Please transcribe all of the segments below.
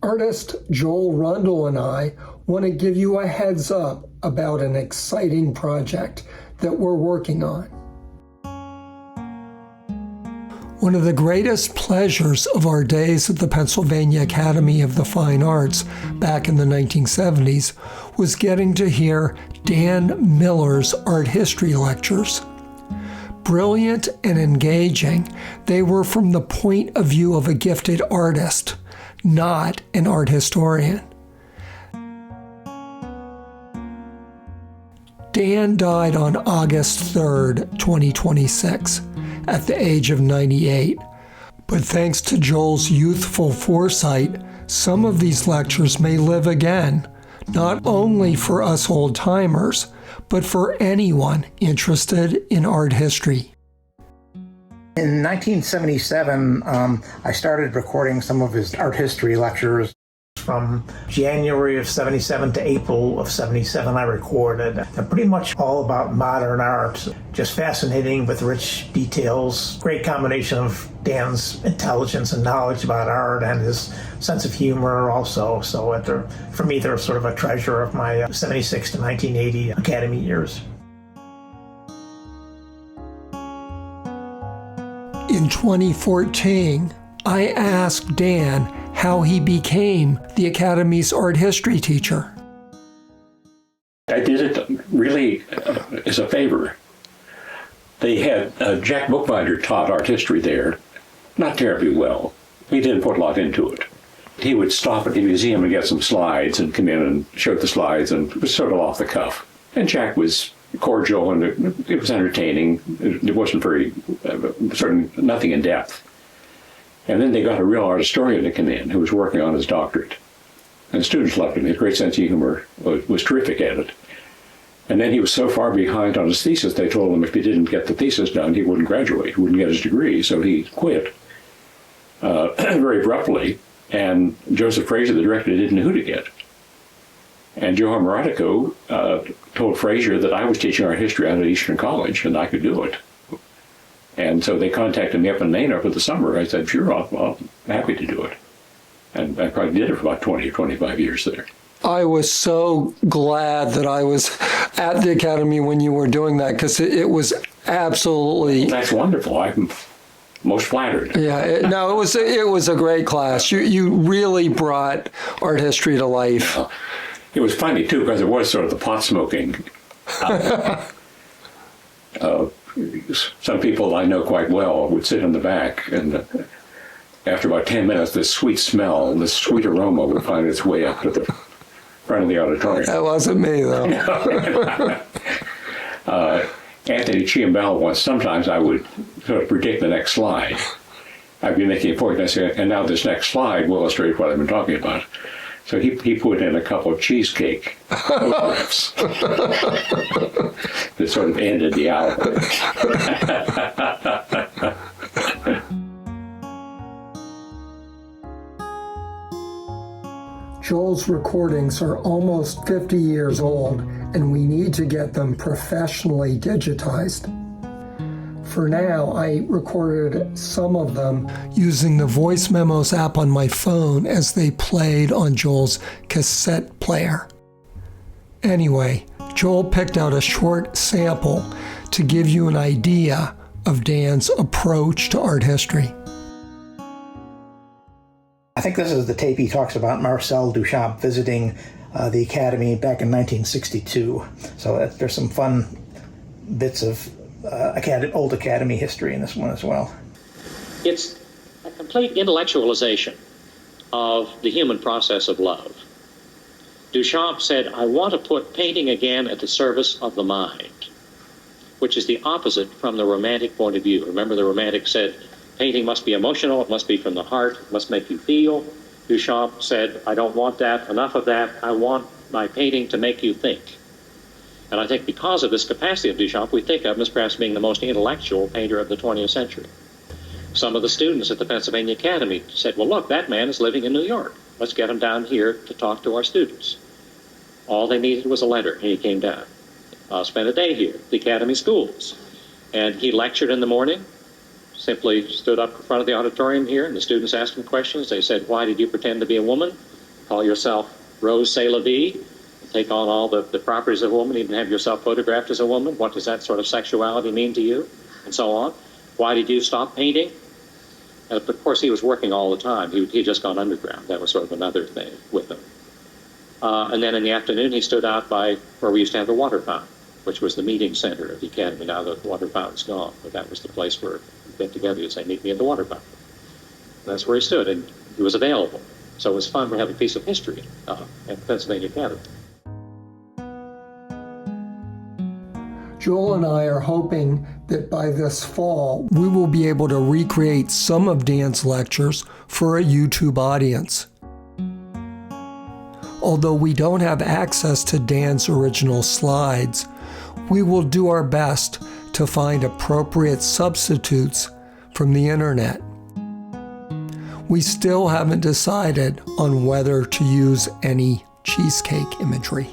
Artist Joel Rundell and I want to give you a heads up about an exciting project that we're working on. One of the greatest pleasures of our days at the Pennsylvania Academy of the Fine Arts back in the 1970s was getting to hear Dan Miller's art history lectures. Brilliant and engaging, they were from the point of view of a gifted artist, not an art historian. Dan died on August 3rd, 2026, at the age of 98. But thanks to Joel's youthful foresight, some of these lectures may live again, not only for us old-timers, but for anyone interested in art history. In 1977, I started recording some of his art history lectures. From January of 77 to April of 77, I recorded. They're pretty much all about modern art, just fascinating with rich details. Great combination of Dan's intelligence and knowledge about art and his sense of humor also. So for me, they're sort of a treasure of my 76 to 1980 Academy years. In 2014, I asked Dan how he became the Academy's art history teacher. I did it really as a favor. They had Jack Bookbinder taught art history there, not terribly well. He didn't put a lot into it. He would stop at the museum and get some slides and come in and show the slides, and it was sort of off the cuff. And Jack was cordial and it was entertaining. It wasn't very, sort of nothing in depth. And then they got a real art historian to come in who was working on his doctorate. And the students loved him. He had a great sense of humor, was terrific at it. And then he was so far behind on his thesis, they told him if he didn't get the thesis done, he wouldn't graduate, he wouldn't get his degree. So he quit very abruptly. And Joseph Fraser, the director, didn't know who to get. And Joe Moratico told Fraser that I was teaching art history out at Eastern College and I could do it. And so they contacted me up in Maine over the summer. I said, sure, I'm happy to do it. And I probably did it for about 20 or 25 years there. I was so glad that I was at the Academy when you were doing that, because it was absolutely... That's wonderful. I'm most flattered. Yeah, it was a great class. You really brought art history to life. Yeah. It was funny, too, because it was sort of the pot smoking. Some people I know quite well would sit in the back, and after about 10 minutes, this sweet smell, this sweet aroma would find its way up to the front of the auditorium. That wasn't me, though. Anthony Chiambella once, sometimes I would sort of predict the next slide. I'd be making a point, and I say, and now this next slide will illustrate what I've been talking about. So he put in a couple of cheesecake photographs that sort of ended the hour. Joel's recordings are almost 50 years old, and we need to get them professionally digitized. For now, I recorded some of them using the Voice Memos app on my phone as they played on Joel's cassette player. Anyway, Joel picked out a short sample to give you an idea of Dan's approach to art history. I think this is the tape he talks about Marcel Duchamp visiting the Academy back in 1962. So there's some fun bits of old Academy history in this one as well. It's a complete intellectualization of the human process of love. Duchamp said, I want to put painting again at the service of the mind, which is the opposite from the romantic point of view. Remember, the romantic said, painting must be emotional, it must be from the heart, it must make you feel. Duchamp said, I don't want that, enough of that, I want my painting to make you think. And I think because of this capacity of Duchamp, we think of him as perhaps being the most intellectual painter of the 20th century. Some of the students at the Pennsylvania Academy said, well, look, that man is living in New York. Let's get him down here to talk to our students. All they needed was a letter, and he came down. Spent a day here, the Academy schools. And he lectured in the morning, simply stood up in front of the auditorium here, and the students asked him questions. They said, why did you pretend to be a woman? call yourself Rose C'est La Vie, take on all the properties of a woman, even have yourself photographed as a woman. What does that sort of sexuality mean to you? And so on. Why did you stop painting? But of course, he was working all the time. He had just gone underground. That was sort of another thing with him. And then in the afternoon, he stood out by where we used to have the water fountain, which was the meeting center of the academy. Now the water fountain's gone, but that was the place where we'd get together. You'd say, meet me at the water fountain. And that's where he stood, and he was available. So it was fun to have a piece of history at Pennsylvania Academy. Joel and I are hoping that by this fall, we will be able to recreate some of Dan's lectures for a YouTube audience. Although we don't have access to Dan's original slides, we will do our best to find appropriate substitutes from the internet. We still haven't decided on whether to use any cheesecake imagery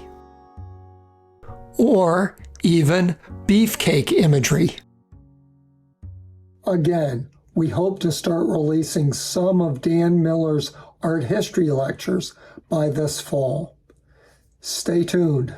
or even beefcake imagery. Again, we hope to start releasing some of Dan Miller's art history lectures by this fall. Stay tuned.